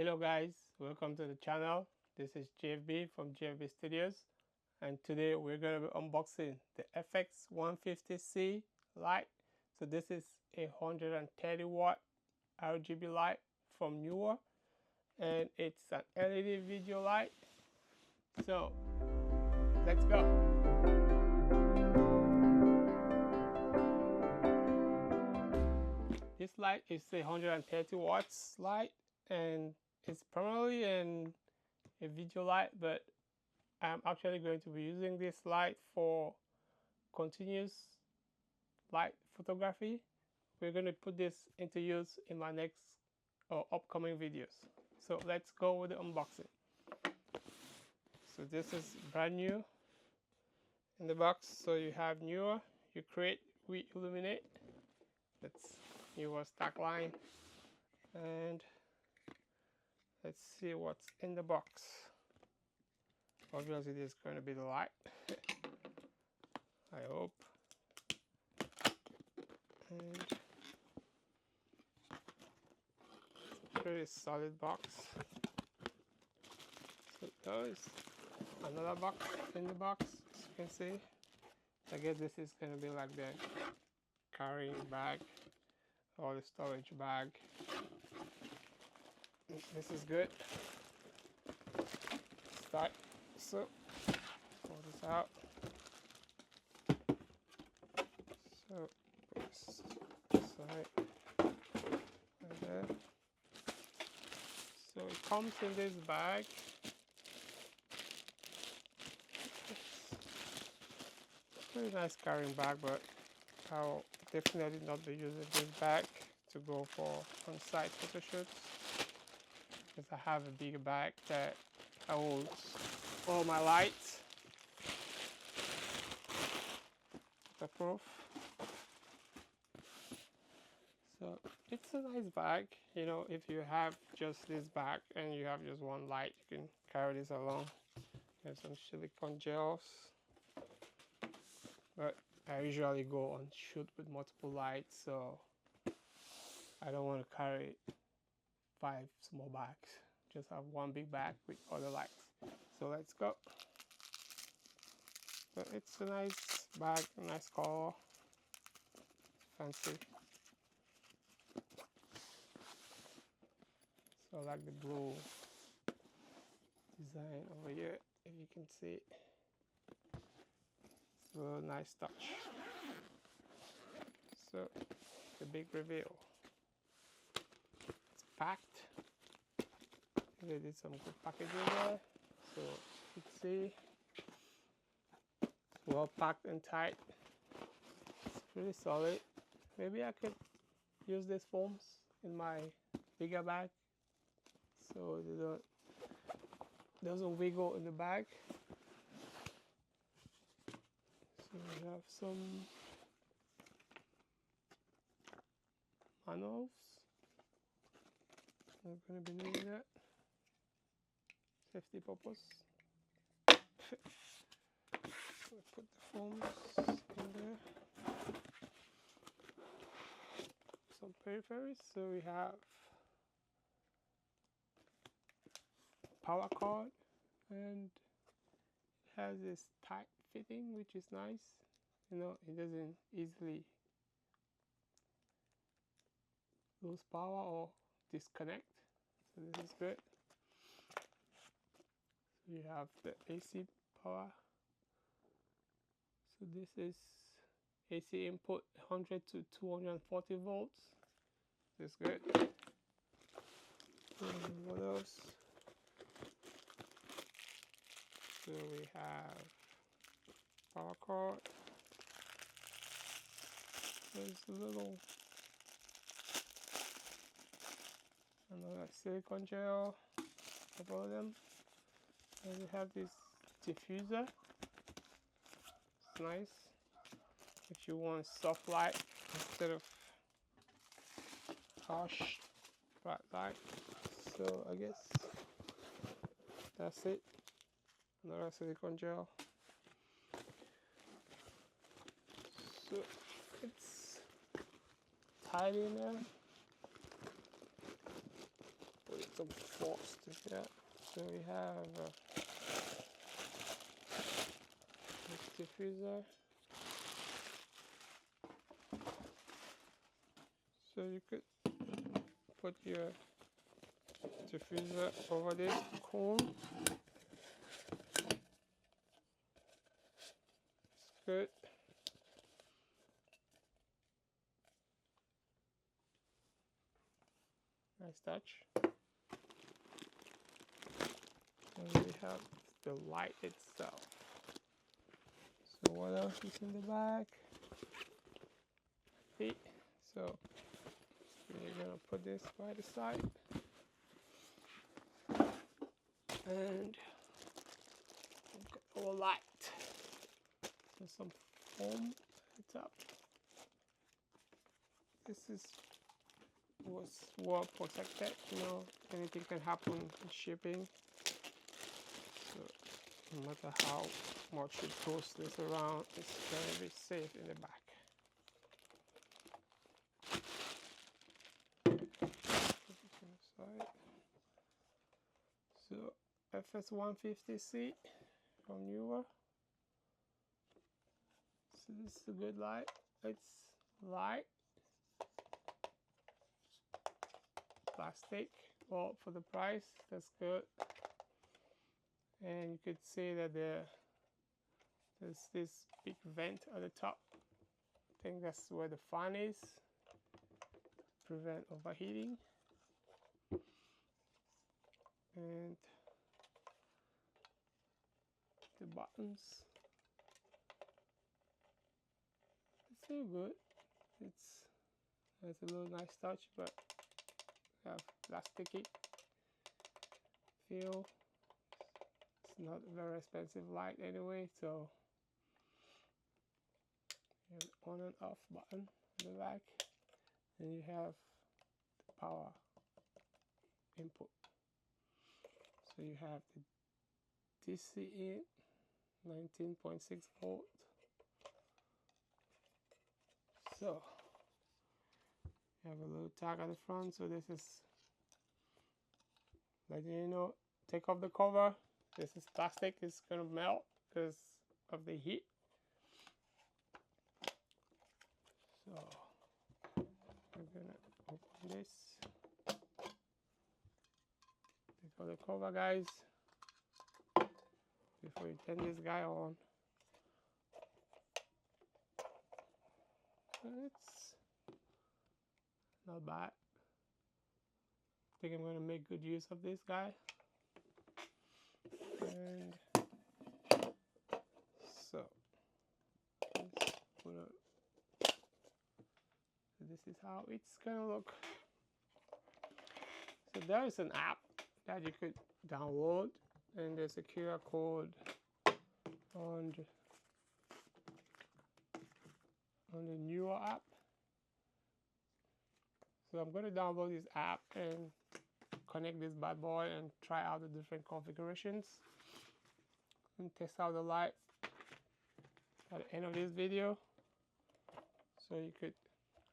Hello guys, welcome to the channel. This is JFB from JFB Studios, and today we're going to be unboxing the FX150C light. So this is a 130 watt RGB light from Neewer, and it's an LED video light. So let's go. This light is a 130 watts light, and it's primarily a video light, but I'm actually going to be using this light for continuous light photography. We're going to put this into use in my next or upcoming videos. So let's go with the unboxing. So this is brand new in the box. So you have Neewer, you create, we illuminate. That's Neewer stock line, and let's see what's in the box. Obviously this is going to be the light. I hope. And pretty solid box. So there's another box in the box, as you can see. I guess this is going to be like the carrying bag or the storage bag. This is good. Start. So pull this out. So this side and there. So it comes in this bag. It's a pretty nice carrying bag, but I'll definitely not be using this bag to go for on-site photo shoots, because I have a bigger bag that holds all my lights. Waterproof. So it's a nice bag. You know, if you have just this bag and you have just one light, you can carry this along. There's some silicone gels, but I usually go on shoot with multiple lights, so I don't want to carry 5 small bags. Just have one big bag with other lights. So let's go. So it's a nice bag, a nice color, fancy. So I like the blue design over here, if you can see. It's a real nice touch. So the big reveal. It's packed. They did some good packaging there. So you can see it's well packed and tight. It's pretty solid. Maybe I could use these foams in my bigger bag, so it doesn't wiggle in the bag. So we have some manuals. I'm going to be needing that. Safety purpose. So put the foams in there. Some peripheries. So we have power cord, and it has this tight fitting, which is nice. You know, it doesn't easily lose power or disconnect. So this is good. So you have the AC power. So this is AC input 100 to 240 volts. This is good. And what else? So we have power cord. There's a little another silicone gel, a couple of them. And we have this diffuser. It's nice if you want soft light instead of harsh bright light. So I guess that's it. Another silicone gel. So it's tight in there. Put it some force to that. So we have this diffuser. So you could put your diffuser over this cone. It's good. Nice touch. And we have the light itself. So what else is in the back? Okay, so we're gonna put this by the side. And we've got our light. There's some foam at the top. This was well protected, you know, anything can happen in shipping. So no matter how much you twist this around, it's gonna be safe in the back. So FS150C from Neewer. So this is a good light. It's light, plastic. Well, for the price, that's good. And you could see that there's this big vent at the top. I think that's where the fan is, prevent overheating. And the buttons, it's still good. It's a little nice touch, but have plasticky feel. It's not a very expensive light anyway, so you have the on and off button on the back, and you have the power input. So you have the DC in 19.6 volt. So you have a little tag at the front. So this is letting you know, take off the cover. This is plastic, it's gonna melt because of the heat. So we're gonna open this. Take off the cover, guys, before you turn this guy on. It's not bad. I think I'm gonna make good use of this guy. And so this is how it's gonna look. So there is an app that you could download, and there's a QR code on the Neewer app. So I'm going to download this app and connect this bad boy and try out the different configurations and test out the light at the end of this video, so you could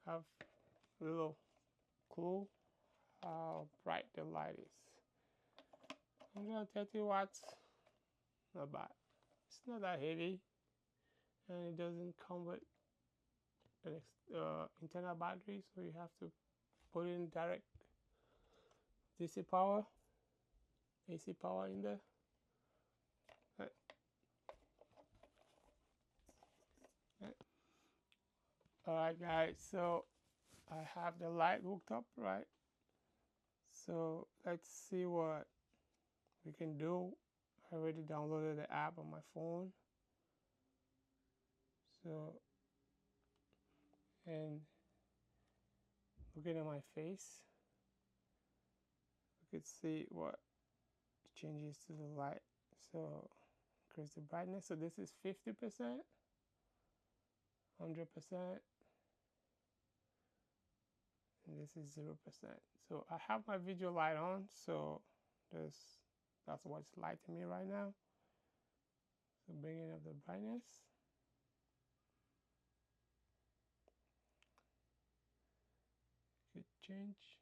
have a little clue how bright the light is. 130 watts, not bad. It's not that heavy, and it doesn't come with an internal battery, so you have to put in direct DC power, AC power in there. Alright guys, so I have the light hooked up, right? So let's see what we can do. I already downloaded the app on my phone. So, and looking at my face, we could see what changes to the light. So increase the brightness. So this is 50%, 100%, and this is 0%. So I have my video light on, so that's what's lighting me right now. So bringing up the brightness. Could change.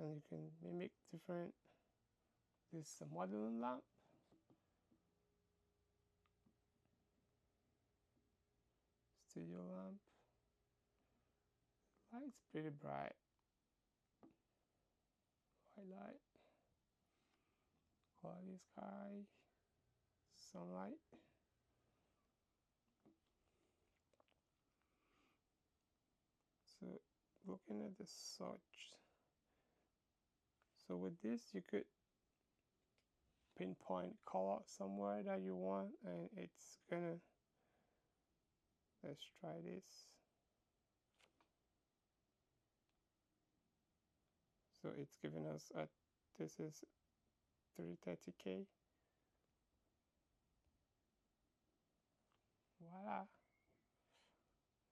and you can mimic different. This is a modeling lamp. Studio lamp. Light's pretty bright. White light. Cloudy sky. Sunlight. So looking at the swatch. So with this you could pinpoint color somewhere that you want, and it's gonna, let's try this. So it's giving us a, this is 330K. Voila,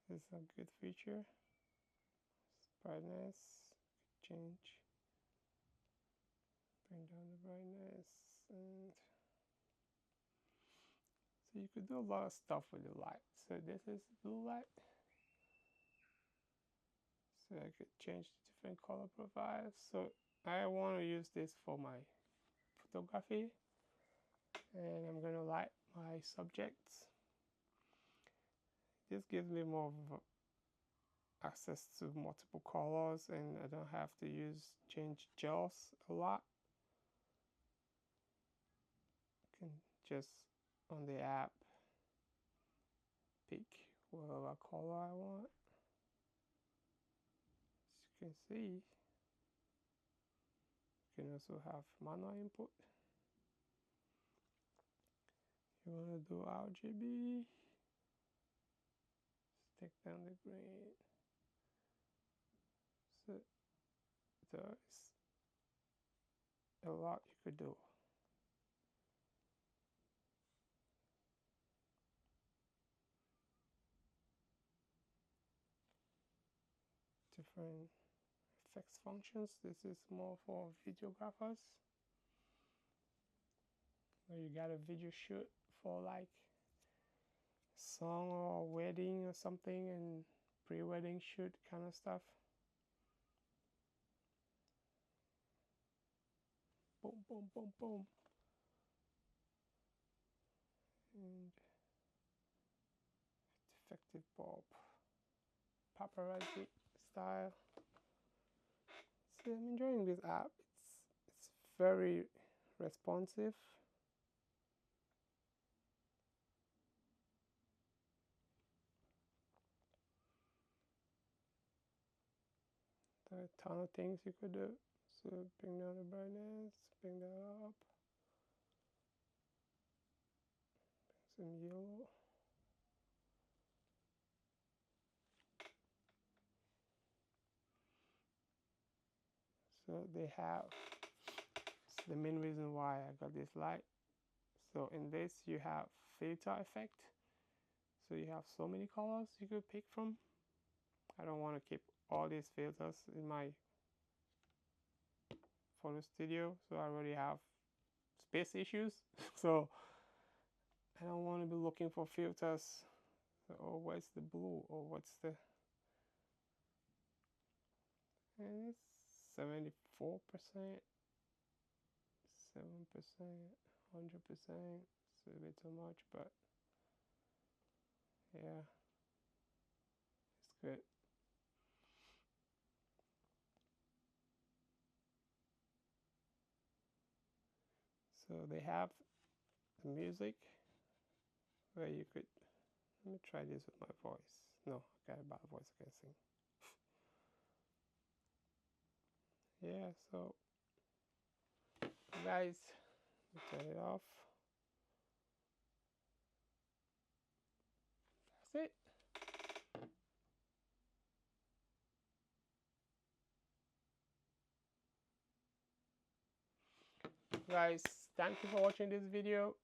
this is a good feature. Brightness, change, bring down the brightness, and so you could do a lot of stuff with the light. So this is blue light. So I could change the different color profiles. So I want to use this for my photography, and I'm going to light my subjects. This gives me more of access to multiple colors, and I don't have to change gels a lot. I can just on the app pick whatever color I want. As you can see, you can also have manual input. You want to do RGB, just take down the green. So there's a lot you could do. Different effects functions. This is more for videographers. Where you got a video shoot for like a song or a wedding or something, and pre-wedding shoot kind of stuff. Boom, boom, boom, boom. And defective bulb. Paparazzi style. So I'm enjoying this app. It's very responsive. There are a ton of things you could do. So bring down the brightness, bring that up. Some yellow. So they have, so the main reason why I got this light. So in this you have filter effect. So you have so many colors you could pick from. I don't want to keep all these filters in my photo studio, so I already have space issues. So I don't want to be looking for filters. So, oh, where's the blue, or what's the, and it's 74%, 7%, 100%. It's a bit too much, but yeah, it's good. So they have the music where you could, let me try this with my voice. No, I got a bad voice, I can sing. Yeah, so guys, turn it off. That's it. Guys, thank you for watching this video.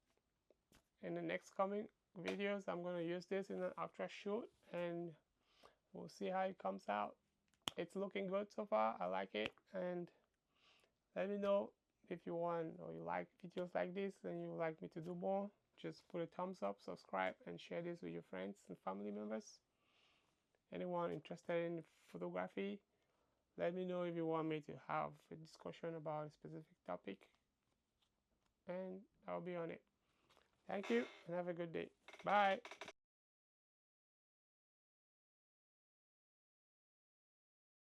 In the next coming videos, I'm going to use this in an after shoot, and we'll see how it comes out. It's looking good so far. I like it, and let me know if you want or you like videos like this and you would like me to do more. Just put a thumbs up, subscribe, and share this with your friends and family members. Anyone interested in photography, Let me know if you want me to have a discussion about a specific topic, and I'll be on it. Thank you and have a good day. Bye.